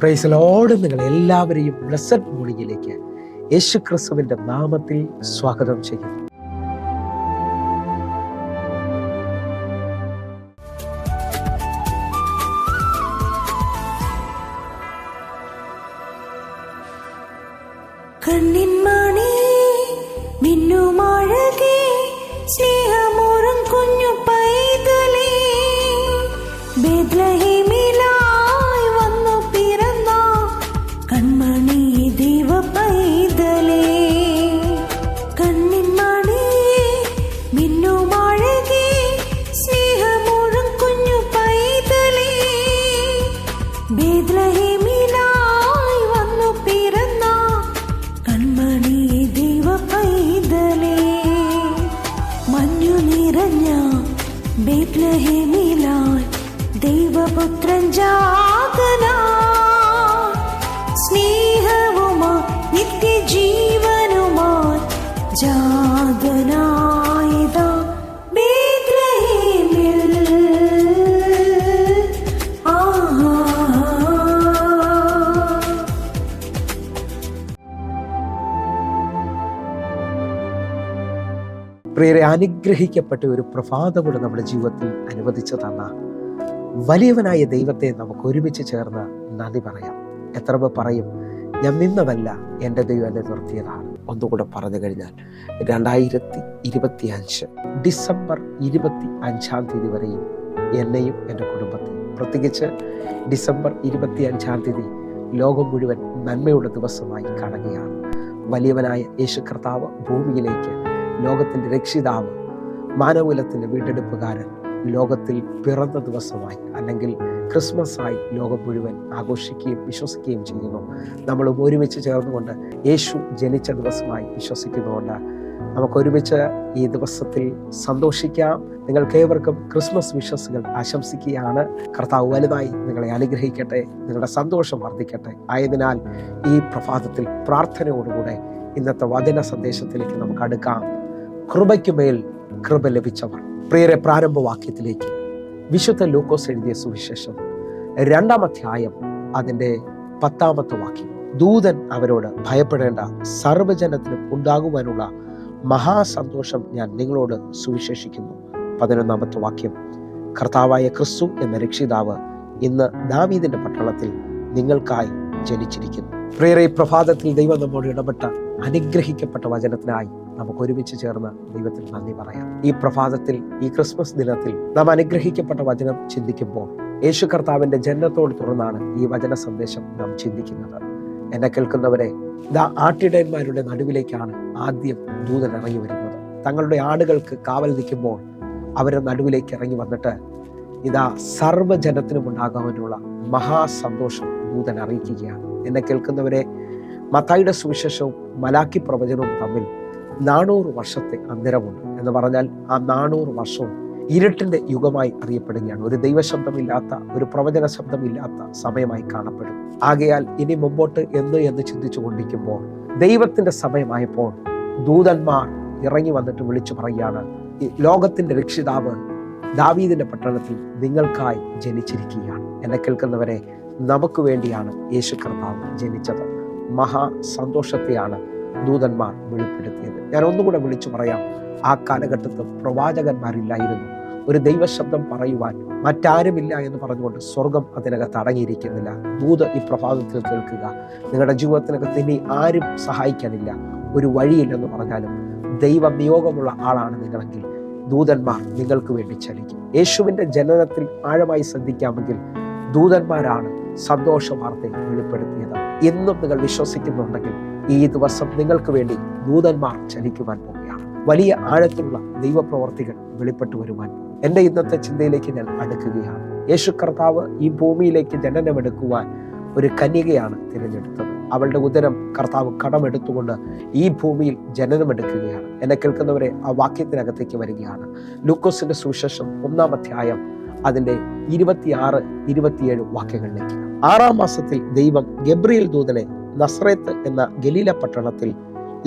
Praise Lord. നിങ്ങൾ എല്ലാവരെയും blessed മോർണിംഗിലേക്ക് യേശുക്രിസ്തുവിന്റെ നാമത്തിൽ സ്വാഗതം ചെയ്യുന്നു. കണ്ണിന്മണി മിന്നുമഴകേ സ്നേഹമോറും കുഞ്ഞു പൈതലേ ബേത്ലഹേമിലായി വന്നു പിറന്ന കൺമണി ദൈവ പൈതലേ. കണ്ണിന്മണി മിന്നുമഴകേ സ്നേഹമോറും കുഞ്ഞു പൈതലേ ബേത്ലഹേമിലായി വന്നു പിറന്ന കൺമണി ദൈവ പൈതലേ. മഞ്ഞു നിറഞ്ഞ ബേത്ലഹേമിലായി ദൈവപുത്രൻ ജാതനാ. സ്നേഹവുമാ നിത്യജീവനുമായി ജാതനായിതാ ബേത്ലഹേമിൽ. പ്രിയരെ, അനുഗ്രഹിക്കപ്പെട്ട ഒരു പ്രഭാതം കൂടെ നമ്മുടെ ജീവിതത്തിൽ അനുവദിച്ചു തന്ന വലിയവനായ ദൈവത്തെ നമുക്ക് ഒരുമിച്ച് ചേർന്ന് നന്ദി പറയാം. എത്ര പേർ പറയും, ഞാൻ നിന്നതല്ല, എൻ്റെ ദൈവം എന്നെ നിർത്തിയതാണ്. ഒന്നുകൂടെ പറഞ്ഞു കഴിഞ്ഞാൽ 2025 ഡിസംബർ 25 വരെയും എന്നെയും എൻ്റെ കുടുംബത്തെയും, പ്രത്യേകിച്ച് ഡിസംബർ 25 ലോകം മുഴുവൻ നന്മയുടെ ദിവസമായി കാണുകയാണ്. വലിയവനായ യേശു കർത്താവ് ഭൂമിയിലേക്ക്, ലോകത്തിൻ്റെ രക്ഷിതാവ്, മാനവകുലത്തിൻ്റെ വീണ്ടെടുപ്പുകാരൻ ലോകത്തിൽ പിറന്ന ദിവസമായി, അല്ലെങ്കിൽ ക്രിസ്മസായി ലോകം മുഴുവൻ ആഘോഷിക്കുകയും വിശ്വസിക്കുകയും ചെയ്യുന്നു. നമ്മളും ഒരുമിച്ച് ചേർന്നുകൊണ്ട് യേശു ജനിച്ച ദിവസമായി വിശ്വസിക്കുന്നതുകൊണ്ട് നമുക്കൊരുമിച്ച് ഈ ദിവസത്തിൽ സന്തോഷിക്കാം. നിങ്ങൾക്കേവർക്കും ക്രിസ്മസ് വിശ്വസുകൾ ആശംസിക്കുകയാണ്. കർത്താവ് വലുതായി നിങ്ങളെ അനുഗ്രഹിക്കട്ടെ, നിങ്ങളുടെ സന്തോഷം വർദ്ധിക്കട്ടെ. ആയതിനാൽ ഈ പ്രഭാതത്തിൽ പ്രാർത്ഥനയോടുകൂടെ ഇന്നത്തെ വചന സന്ദേശത്തിലേക്ക് നമുക്ക് അടുക്കാം. കൃപയ്ക്കുമേൽ കൃപ ലഭിച്ചവർ. പ്രിയരെ, പ്രാരംഭവാക്യത്തിലേക്ക് വിശുദ്ധ ലൂക്കോസ് എഴുതിയ സുവിശേഷം 2-ാം അധ്യായം അതിൻ്റെ 10-ാമത്തെ വാക്യം. ദൂതൻ അവരോട്, ഭയപ്പെടേണ്ട, സർവ്വജനത്തിനും ഉണ്ടാകുവാനുള്ള മഹാസന്തോഷം ഞാൻ നിങ്ങളോട് സുവിശേഷിക്കുന്നു. 11-ാമത്തെ വാക്യം. കർത്താവായ ക്രിസ്തു എന്ന രക്ഷിതാവ് ഇന്ന് ദാവീദിന്റെ പട്ടണത്തിൽ നിങ്ങൾക്കായി ജനിച്ചിരിക്കുന്നു. പ്രിയരെ, പ്രഭാതത്തിൽ ദൈവം നമ്മോട് ഇടപെട്ട അനുഗ്രഹിക്കപ്പെട്ട വചനത്തിനായി നമുക്ക് ഒരുമിച്ച് ചേർന്ന് ദൈവത്തിന് നന്ദി പറയാം. ഈ പ്രഭാതത്തിൽ, ഈ ക്രിസ്മസ് ദിനത്തിൽ നാം അനുഗ്രഹിക്കപ്പെട്ട വചനം ചിന്തിക്കുമ്പോൾ യേശു കർത്താവിന്റെ ജനനത്തോട് തുറന്നാണ് ഈ വചന സന്ദേശം നാം ചിന്തിക്കുന്നത്. എന്നെ കേൾക്കുന്നവരെ, ആട്ടിടയന്മാരുടെ നടുവിലേക്കാണ് ആദ്യം ദൂതൻ ഇറങ്ങി വരുന്നത്. തങ്ങളുടെ ആടുകൾക്ക് കാവൽ നിൽക്കുമ്പോൾ അവരുടെ നടുവിലേക്ക് ഇറങ്ങി വന്നിട്ട് ഇതാ സർവ്വജനത്തിനും ഉണ്ടാകാനുള്ള മഹാസന്തോഷം ദൂതൻ അറിയിക്കുകയാണ്. എന്നെ കേൾക്കുന്നവരെ, മത്തായിയുടെ സുവിശേഷവും മലാക്കി പ്രവചനവും തമ്മിൽ 400 വർഷത്തെ അന്തരമുണ്ട്. എന്ന് പറഞ്ഞാൽ ആ 400 വർഷവും ഇരുട്ടിന്റെ യുഗമായി അറിയപ്പെടുകയാണ്. ഒരു ദൈവശബ്ദമില്ലാത്ത, ഒരു പ്രവചന ശബ്ദമില്ലാത്ത സമയമായി കാണപ്പെടും. ആകയാൽ ഇനി മുമ്പോട്ട് എന്ന് ചിന്തിച്ചു കൊണ്ടിരിക്കുമ്പോൾ ദൈവത്തിന്റെ സമയമായപ്പോൾ ദൂതന്മാർ ഇറങ്ങി വന്നിട്ട് വിളിച്ചു പറയുകയാണ്, ലോകത്തിന്റെ രക്ഷിതാവ് ദാവീദിന്റെ പട്ടണത്തിൽ നിങ്ങൾക്കായി ജനിച്ചിരിക്കുകയാണ്. എന്നെ കേൾക്കുന്നവരെ, നമുക്ക് വേണ്ടിയാണ് യേശു കർത്താവ് ജനിച്ചത്. മഹാ സന്തോഷത്തെയാണ് ദൂതന്മാർ വെളിപ്പെടുത്തിയത്. ഞാൻ ഒന്നുകൂടെ വിളിച്ചു പറയാം, ആ കാലഘട്ടത്തിൽ പ്രവാചകന്മാരില്ലായിരുന്നു. ഒരു ദൈവശബ്ദം പറയുവാൻ മറ്റാരുമില്ല എന്ന് പറഞ്ഞുകൊണ്ട് സ്വർഗം അതിനകത്ത് അടങ്ങിയിരിക്കുന്നില്ല. ദൂത് ഈ പ്രഭാതത്തിൽ കേൾക്കുക. നിങ്ങളുടെ ജീവിതത്തിനകത്ത് ഇനി ആരും സഹായിക്കാനില്ല, ഒരു വഴിയില്ലെന്ന് പറഞ്ഞാലും ദൈവ നിയോഗമുള്ള ആളാണ് നിങ്ങളെങ്കിൽ ദൂതന്മാർ നിങ്ങൾക്ക് വേണ്ടി ചലിക്കും. യേശുവിന്റെ ജനനത്തിൽ ആഴമായി ശ്രദ്ധിക്കാമെങ്കിൽ ദൂതന്മാരാണ് സന്തോഷ വാർത്ത വെളിപ്പെടുത്തിയത്. എന്നും നിങ്ങൾ വിശ്വസിക്കുന്നുണ്ടെങ്കിൽ ഈ ദിവസം നിങ്ങൾക്ക് വേണ്ടി ദൂതന്മാർ ചലിക്കുവാൻ പോവുകയാണ്. വലിയ ആഴത്തിലുള്ള ദൈവപ്രവർത്തികൾ വെളിപ്പെട്ടു വരുവാൻ. എൻ്റെ ഇന്നത്തെ ചിന്തയിലേക്ക് ഞാൻ അടുക്കുകയാണ്. യേശു കർത്താവ് ഈ ഭൂമിയിലേക്ക് ജനനമെടുക്കുവാൻ ഒരു കന്യകയാണ് തിരഞ്ഞെടുത്തത്. അവളുടെ ഉദരം കർത്താവ് കടമെടുത്തുകൊണ്ട് ഈ ഭൂമിയിൽ ജനനമെടുക്കുകയാണ്. എന്നെ കേൾക്കുന്നവരെ, ആ വാക്യത്തിനകത്തേക്ക് വരികയാണ്. ലൂക്കോസിന്റെ സുവിശേഷം 1-ാം അധ്യായം അതിൻ്റെ 26-27 വാക്യങ്ങളിലേക്ക്. 6-ാം മാസത്തിൽ ദൈവം ഗബ്രിയേൽ ദൂതനെ നസ്രേത്ത് എന്ന ഗലീല പട്ടണത്തിൽ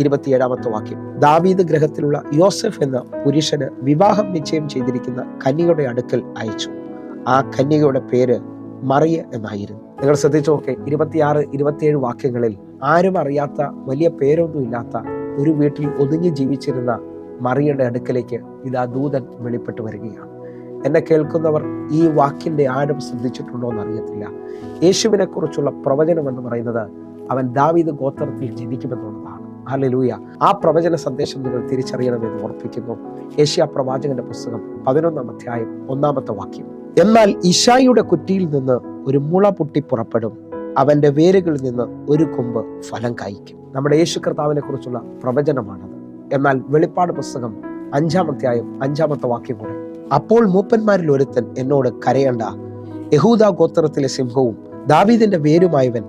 27-ാമത്തെ വാക്യം. ദാവീദ് ഗൃഹത്തിലുള്ള യോസഫ് എന്ന പുരുഷന് വിവാഹം നിശ്ചയം ചെയ്തിരിക്കുന്ന കന്യകയുടെ അടുക്കൽ അയച്ചു. ആ കന്യകയുടെ പേര് മറിയ എന്നായിരുന്നു. നിങ്ങൾ ശ്രദ്ധിച്ചു നോക്കെ 26, 27 വാക്യങ്ങളിൽ ആരും അറിയാത്ത, വലിയ പേരൊന്നുമില്ലാത്ത ഒരു വീട്ടിൽ ഒതുങ്ങി ജീവിച്ചിരുന്ന മറിയയുടെ അടുക്കലേക്ക് ഇതാ ദൂതൻ വെളിപ്പെട്ട് വരികയാണ്. എന്നെ കേൾക്കുന്നവർ ഈ വാക്കിന്റെ ആഴം ശ്രദ്ധിച്ചിട്ടുണ്ടോ എന്നറിയത്തില്ല. യേശുവിനെ കുറിച്ചുള്ള പ്രവചനം എന്ന് പറയുന്നത് അവൻ ദാവീദ് ഗോത്രത്തിൽ ജനിക്കുമെന്നുള്ളതാണ്. ഹല്ലേലൂയ. ആ പ്രവചന സന്ദേശം നിങ്ങൾ തിരിച്ചറിയണമെന്ന് ഓർപ്പിക്കുന്നു. യെശയ്യാ പ്രവാചകന്റെ പുസ്തകം 11-ാം അധ്യായം 1-ാമത്തെ വാക്യം. എന്നാൽ ഇശായിയുടെ കുറ്റിയിൽ നിന്ന് ഒരു മുള പൊട്ടി പുറപ്പെടും, അവന്റെ വേരുകളിൽ നിന്ന് ഒരു കൊമ്പ് ഫലം കായ്ക്കും. നമ്മുടെ യേശു കർത്താവിനെ കുറിച്ചുള്ള പ്രവചനമാണത്. എന്നാൽ വെളിപ്പാട് പുസ്തകം 5-ാം അധ്യായം 5-ാമത്തെ വാക്യം കൂടെ, അപ്പോൾ മൂപ്പന്മാരിൽ ഒരുത്തൻ എന്നോട് കരയണ്ട, യഹൂദാ ഗോത്രത്തിലെ സിംഹവും ദാവീദിന്റെ വേരുമായവൻ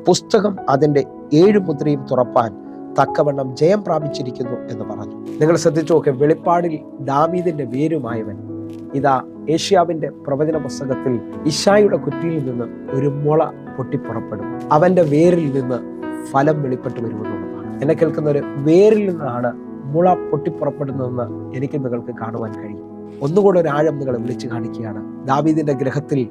പുസ്തകം അതിന്റെ 7 മുദ്രയും തുറപ്പാൻ തക്കവണ്ണം ജയം പ്രാപിച്ചിരിക്കുന്നു എന്ന് പറഞ്ഞു. നിങ്ങൾ ശ്രദ്ധിച്ചു നോക്കെ, വെളിപ്പാടിൽ ദാവീദിന്റെ വേരുമായവൻ ഇതാ ഏഷ്യാവിന്റെ പ്രവചന പുസ്തകത്തിൽ ഇശായിയുടെ കുറ്റിയിൽ നിന്ന് ഒരു മുള പൊട്ടിപ്പുറപ്പെടും, അവന്റെ വേരിൽ നിന്ന് ഫലം വെളിപ്പെട്ടു വരുമെന്നുള്ളതാണ്. എന്നെ കേൾക്കുന്നവര്, വേരിൽ നിന്നാണ് മുള പൊട്ടിപ്പുറപ്പെടുന്നതെന്ന് എനിക്ക് നിങ്ങൾക്ക് കാണുവാൻ കഴിയും. ഒന്നുകൂടെ ഒരു ആഴം നിങ്ങളെ വിളിച്ചു കാണിക്കുകയാണ്. ദാവീദിന്റെ ഗൃഹത്തിൽ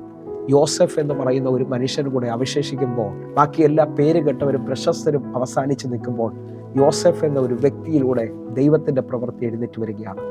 യോസഫ് എന്ന് പറയുന്ന ഒരു മനുഷ്യനും കൂടെ അവശേഷിക്കുമ്പോൾ, ബാക്കി എല്ലാ പേര് കേട്ടവരും പ്രശസ്തരും അവസാനിച്ച് നിൽക്കുമ്പോൾ, യോസഫ് എന്ന ഒരു വ്യക്തിയിലൂടെ ദൈവത്തിന്റെ പ്രവൃത്തി എഴുന്നേറ്റ് വരികയാണ്.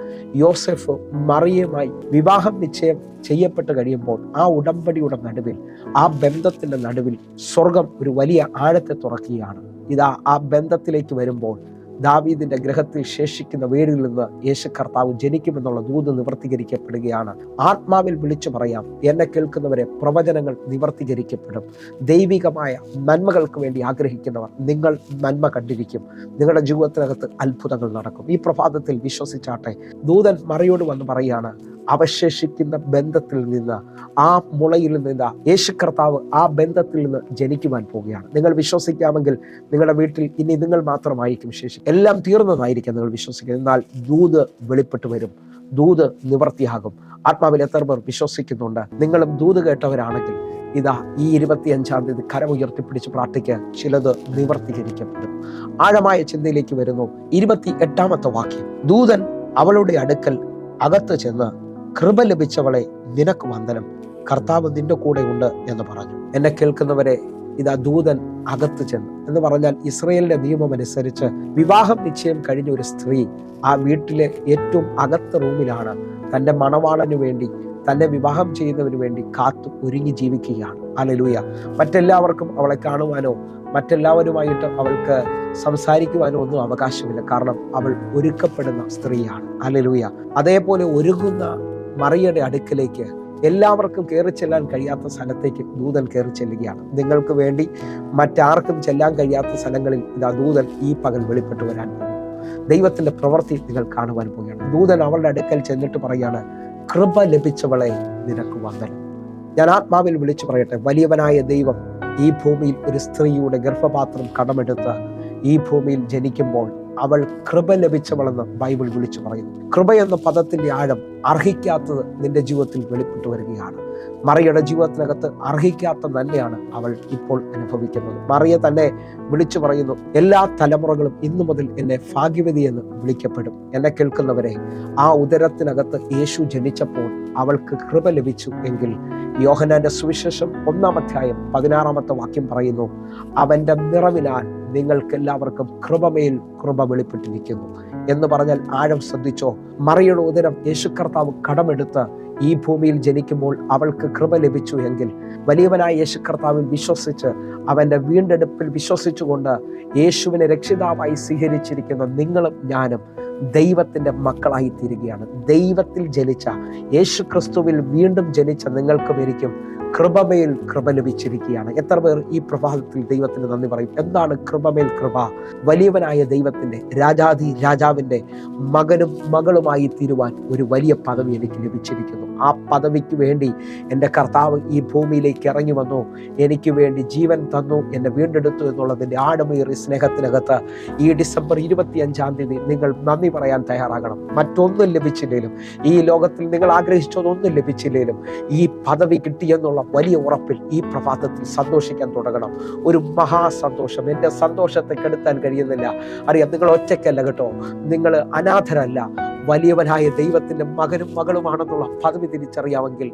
യോസഫ് മറിയയുമായി വിവാഹം നിശ്ചയം ചെയ്യപ്പെട്ട് കഴിയുമ്പോൾ ആ ഉടമ്പടിയുടെ നടുവിൽ, ആ ബന്ധത്തിന്റെ നടുവിൽ സ്വർഗം ഒരു വലിയ ആഴത്തെ തുറക്കുകയാണ്. ഇതാ ആ ബന്ധത്തിലേക്ക് വരുമ്പോൾ ദാവീദിന്റെ ഗ്രഹത്തിൽ ശേഷിക്കുന്ന വേരിൽ നിന്ന് യേശു കർത്താവ് ജനിക്കുമെന്നുള്ള ദൂത് നിവർത്തീകരിക്കപ്പെടുകയാണ്. ആത്മാവിൽ വിളിച്ചു പറയാം, എന്നെ കേൾക്കുന്നവരെ, പ്രവചനങ്ങൾ നിവർത്തീകരിക്കപ്പെടും. ദൈവികമായ നന്മകൾക്ക് വേണ്ടി ആഗ്രഹിക്കുന്നവർ നിങ്ങൾ നന്മ കണ്ടിരിക്കും. നിങ്ങളുടെ ജീവിതത്തിനകത്ത് അത്ഭുതങ്ങൾ നടക്കും. ഈ പ്രഭാതത്തിൽ വിശ്വസിച്ചാട്ടെ. ദൂതൻ മറിയോട് വന്ന് പറയാണ്, അവശേഷിക്കുന്ന ബന്ധത്തിൽ നിന്ന്, ആ മുളയിൽ നിന്ന് യേശു കർത്താവ് ആ ബന്ധത്തിൽ നിന്ന് ജനിക്കുവാൻ പോവുകയാണ്. നിങ്ങൾ വിശ്വസിക്കാമെങ്കിൽ നിങ്ങളുടെ വീട്ടിൽ ഇനി നിങ്ങൾ മാത്രമായിരിക്കും ശേഷി. എല്ലാം തീർന്നതായിരിക്കാം നിങ്ങൾ വിശ്വസിക്കുന്നത്. എന്നാൽ ദൂത് വെളിപ്പെട്ടു വരും, ദൂത് നിവർത്തിയാകും. ആത്മാവിൽ എത്ര പേർ വിശ്വസിക്കുന്നുണ്ട്? നിങ്ങളും ദൂത് കേട്ടവരാണെങ്കിൽ ഇതാ ഈ 25-ാം തീയതി കരമുയർത്തിപ്പിടിച്ച് പ്രാർത്ഥിക്കുക, ചിലത് നിവർത്തീകരിക്കപ്പെടും. ആഴമായ ചിന്തയിലേക്ക് വരുന്നു. 28-ാമത്തെ വാക്യം, ദൂതൻ അവളുടെ അടുക്കൽ അകത്ത് ചെന്ന്, കൃപ ലഭിച്ചവളെ നിനക്ക് വന്ദനം, കർത്താവ് നിന്റെ കൂടെ ഉണ്ട് എന്ന് പറഞ്ഞു. എന്നെ കേൾക്കുന്നവരെ, ഇതാ ദൂതൻ അകത്ത് ചെന്ന് എന്ന് പറഞ്ഞാൽ ഇസ്രയേലിന്റെ നിയമം അനുസരിച്ച് വിവാഹം നിശ്ചയം കഴിഞ്ഞ ഒരു സ്ത്രീ ആ വീട്ടിലെ ഏറ്റവും അകത്ത റൂമിലാണ് തൻ്റെ മണവാളന് വേണ്ടി, തന്നെ വിവാഹം ചെയ്യുന്നതിന് വേണ്ടി കാത്തു ഒരുങ്ങി ജീവിക്കുകയാണ്. ഹല്ലേലൂയ. മറ്റെല്ലാവർക്കും അവളെ കാണുവാനോ മറ്റെല്ലാവരുമായിട്ട് അവൾക്ക് സംസാരിക്കുവാനോ ഒന്നും അവകാശമില്ല. കാരണം അവൾ ഒരുക്കപ്പെടുന്ന സ്ത്രീയാണ്. ഹല്ലേലൂയ. അതേപോലെ ഒരുങ്ങുന്ന മറിയയുടെ അടുക്കലേക്ക് എല്ലാവർക്കും കയറി ചെല്ലാൻ കഴിയാത്ത സ്ഥലത്തേക്ക് ദൂതൻ കയറി ചെല്ലുകയാണ്. നിങ്ങൾക്ക് വേണ്ടി മറ്റാർക്കും ചെല്ലാൻ കഴിയാത്ത സ്ഥലങ്ങളിൽ ഇതാ ദൂതൻ ഈ പകൽ വെളിപ്പെട്ടു വരാൻ പോകുന്നു. ദൈവത്തിന്റെ പ്രവൃത്തി നിങ്ങൾ കാണുവാൻ പോവുകയാണ്. ദൂതൻ അവളുടെ അടുക്കൽ ചെന്നിട്ട് പറയാണ്, കൃപ ലഭിച്ചവളെ നിനക്ക് വന്ദനം. ഞാൻ ആത്മാവിൽ വിളിച്ചു പറയട്ടെ, വലിയവനായ ദൈവം ഈ ഭൂമിയിൽ ഒരു സ്ത്രീയുടെ ഗർഭപാത്രം കടമെടുത്ത് ഈ ഭൂമിയിൽ ജനിക്കുമ്പോൾ അവൾ കൃപ ലഭിച്ചവളെന്ന് ബൈബിൾ വിളിച്ചു പറയുന്നു. കൃപ എന്ന പദത്തിന്റെ ആഴം അർഹിക്കാത്തത് നിന്റെ ജീവിതത്തിൽ വെളിപ്പെട്ടു വരികയാണ്. മറിയയുടെ ജീവിതത്തിനകത്ത് അർഹിക്കാത്ത നന്മയാണ് അവൾ ഇപ്പോൾ അനുഭവിക്കുന്നത്. മറിയ തന്നെ വിളിച്ചു പറയുന്നു, എല്ലാ തലമുറകളും ഇന്നു മുതൽ എന്നെ ഭാഗ്യവതി എന്ന് വിളിക്കപ്പെടും. എന്നെ കേൾക്കുന്നവരെ, ആ ഉദരത്തിനകത്ത് യേശു ജനിച്ചപ്പോൾ അവൾക്ക് കൃപ ലഭിച്ചു എങ്കിൽ യോഹന്നാന്റെ സുവിശേഷം 1-ാം അധ്യായം 16-ാമത്തെ വാക്യം പറയുന്നു, അവന്റെ നിറവിനാൽ നിങ്ങൾക്ക് എല്ലാവർക്കും കൃപമേൽ കൃപ വെളിപ്പെട്ടിരിക്കുന്നു എന്ന് പറഞ്ഞാൽ ആഴം ശ്രദ്ധിച്ചോ. മറിയയുടെ ഉദരം യേശു കർത്താവ് കടമെടുത്ത് ഈ ഭൂമിയിൽ ജനിക്കുമ്പോൾ അവൾക്ക് കൃപ ലഭിച്ചു എങ്കിൽ വലിയവനായ യേശു കർത്താവിൽ വിശ്വസിച്ച് അവന്റെ വീണ്ടെടുപ്പിൽ വിശ്വസിച്ചുകൊണ്ട് യേശുവിനെ രക്ഷിതാവായി സ്വീകരിച്ചിരിക്കുന്ന നിങ്ങളും ഞാനും ദൈവത്തിന്റെ മക്കളായി തീരുകയാണ്. ദൈവത്തിൽ ജനിച്ച യേശു ക്രിസ്തുവിൽ വീണ്ടും ജനിച്ച നിങ്ങൾക്കും എനിക്കും കൃപമേൽ കൃപ ലഭിച്ചിരിക്കുകയാണ്. എത്ര പേർ ഈ പ്രഭാതത്തിൽ ദൈവത്തിന് നന്ദി പറയും? എന്താണ് കൃപമേൽ കൃപ? വലിയവനായ ദൈവത്തിന്റെ, രാജാധി രാജാവിന്റെ മകനും മകളുമായി തീരുവാൻ ഒരു വലിയ പദവി എനിക്ക് ലഭിച്ചിരിക്കുന്നു. ആ പദവിക്ക് വേണ്ടി എൻ്റെ കർത്താവ് ഈ ഭൂമിയിലേക്ക് ഇറങ്ങി വന്നു, എനിക്ക് വേണ്ടി ജീവൻ തന്നു, എന്നെ വീണ്ടെടുത്തു എന്നുള്ളതിൻ്റെ ആഴമേറിയ സ്നേഹത്തിനകത്ത് ഈ ഡിസംബർ 25-ാം തീയതി നിങ്ങൾ നന്ദി പറയാൻ തയ്യാറാകണം. മറ്റൊന്നും ലഭിച്ചില്ലേലും, ഈ ലോകത്തിൽ നിങ്ങൾ ആഗ്രഹിച്ചതൊന്നും ലഭിച്ചില്ലേലും, ഈ പദവി കിട്ടിയെന്നുള്ള വലിയ ഉറപ്പിൽ ഈ പ്രഭാതത്തിൽ സന്തോഷിക്കാൻ തുടങ്ങണം. ഒരു മഹാസന്തോഷം. എൻ്റെ സന്തോഷത്തെ കെടുത്താൻ കഴിയുന്നില്ല. അറിയാം, നിങ്ങൾ ഒറ്റയ്ക്കല്ല കേട്ടോ, നിങ്ങൾ അനാഥരല്ല. വലിയവനായ ദൈവത്തിൻ്റെ മകനും മകളുമാണെന്നുള്ള പദവി തിരിച്ചറിയാമെങ്കിൽ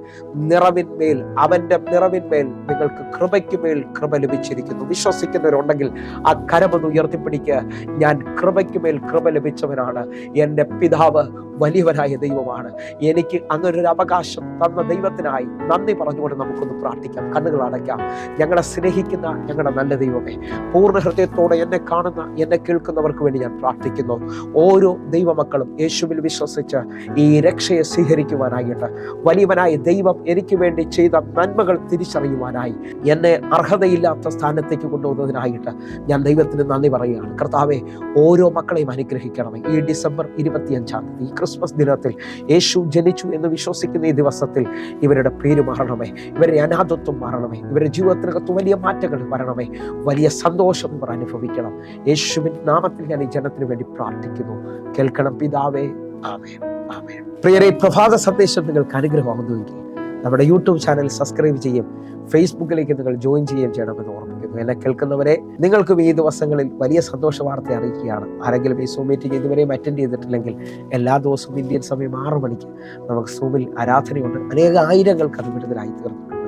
നിറവിന്മേൽ, അവൻ്റെ നിറവിന്മേൽ നിങ്ങൾക്ക് കൃപയ്ക്കുമേൽ കൃപ ലഭിച്ചിരിക്കുന്നു. വിശ്വസിക്കുന്നവരുണ്ടെങ്കിൽ ആ കരമൊന്ന് ഉയർത്തിപ്പിടിക്കുക. ഞാൻ കൃപയ്ക്കുമേൽ കൃപ ലഭിച്ചവനാണ്. എൻ്റെ പിതാവ് വലിയവനായ ദൈവമാണ്. എനിക്ക് അങ്ങനെ ഒരു അവകാശം തന്ന ദൈവത്തിനായി നന്ദി പറഞ്ഞുകൊണ്ട് നമുക്കൊന്ന് പ്രാർത്ഥിക്കാം. കണ്ണുകൾ അടയ്ക്കാം. ഞങ്ങളെ സ്നേഹിക്കുന്ന ഞങ്ങളുടെ നല്ല ദൈവമേ, പൂർണ്ണ ഹൃദയത്തോടെ എന്നെ കാണുന്ന, എന്നെ കേൾക്കുന്നവർക്ക് വേണ്ടി ഞാൻ പ്രാർത്ഥിക്കുന്നു. ഓരോ ദൈവമക്കളും യേശുവിൽ വിശ്വസിച്ച് ഈ രക്ഷയെ സ്വീകരിക്കുവാനായിട്ട്, വലിയവനായ ദൈവം എനിക്ക് വേണ്ടി ചെയ്ത നന്മകൾ തിരിച്ചറിയുവാനായി, എന്നെ അർഹതയില്ലാത്ത സ്ഥാനത്തേക്ക് കൊണ്ടുവന്നതിനായിട്ട് ഞാൻ ദൈവത്തിന് നന്ദി പറയുകയാണ്. കർത്താവെ, ഓരോ മക്കളെയും അനുഗ്രഹിക്കണമേ. ഈ ഡിസംബർ 25 ഈ ക്രിസ്മസ് ദിനത്തിൽ യേശു ജനിച്ചു എന്ന് വിശ്വസിക്കുന്ന ഈ ദിവസത്തിൽ ഇവരുടെ പേര് മാറണമേ, ഇവരുടെ അനാഥത്വം മാറണമേ, ഇവരുടെ ജീവിതത്തിനകത്ത് വലിയ മാറ്റങ്ങൾ വരണമേ, വലിയ സന്തോഷം ഇവർ അനുഭവിക്കണം. യേശുവിൻ നാമത്തിൽ ഞാൻ ഈ ജനത്തിന് വേണ്ടി പ്രാർത്ഥിക്കുന്നു. കേൾക്കണം പിതാവേ. ആമേൻ, ആമേൻ. പ്രിയരെ, പ്രഭാത സന്ദേശം നിങ്ങൾക്ക് അനുഗ്രഹമാകുന്നുവെങ്കിൽ നമ്മുടെ യൂട്യൂബ് ചാനൽ സബ്സ്ക്രൈബ് ചെയ്യും, ഫേസ്ബുക്കിലേക്ക് നിങ്ങൾ ജോയിൻ ചെയ്യുകയും ചെയ്യണമെന്ന് ഓർമ്മിക്കുന്നു. എന്നെ കേൾക്കുന്നവരെ, നിങ്ങൾക്കും ഈ ദിവസങ്ങളിൽ വലിയ സന്തോഷ വാർത്ത അറിയിക്കുകയാണ്. ആരെങ്കിലും ഈ സൂം മീറ്റിംഗ് ഇതുവരെയും അറ്റൻഡ് ചെയ്തിട്ടില്ലെങ്കിൽ, എല്ലാ ദിവസവും ഇന്ത്യൻ സമയം 6 മണിക്ക് നമുക്ക് സൂമിൽ ആരാധനയുണ്ട്. അനേക ആയിരങ്ങൾക്ക് അത് വിടുതലായി തീർന്നിട്ടുണ്ട്.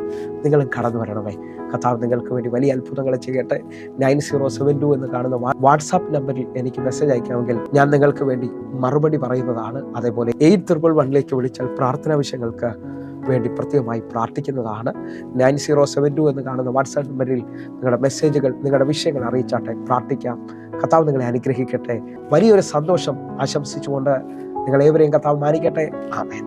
നിങ്ങളും കടന്നു വരണമേ. കർത്താവ് നിങ്ങൾക്ക് വേണ്ടി വലിയ അത്ഭുതങ്ങൾ ചെയ്യട്ടെ. 9072 എന്ന് കാണുന്ന വാട്സാപ്പ് നമ്പറിൽ എനിക്ക് മെസ്സേജ് അയക്കാമെങ്കിൽ ഞാൻ നിങ്ങൾക്ക് വേണ്ടി മറുപടി പറയുന്നതാണ്. അതേപോലെ 811 വിളിച്ചാൽ പ്രാർത്ഥനാ വിഷയങ്ങൾക്ക് വേണ്ടി പ്രത്യേകമായി പ്രാർത്ഥിക്കുന്നതാണ്. 9072 എന്ന് കാണുന്ന വാട്സാപ്പ് നമ്പറിൽ നിങ്ങളുടെ മെസ്സേജുകൾ, നിങ്ങളുടെ വിഷയങ്ങൾ അറിയിച്ചാട്ടെ. പ്രാർത്ഥിക്കാം. കർത്താവ് നിങ്ങളെ അനുഗ്രഹിക്കട്ടെ. വലിയൊരു സന്തോഷം ആശംസിച്ചുകൊണ്ട് നിങ്ങളേവരെയും കർത്താവ് മാനിക്കട്ടെ. ആമേൻ.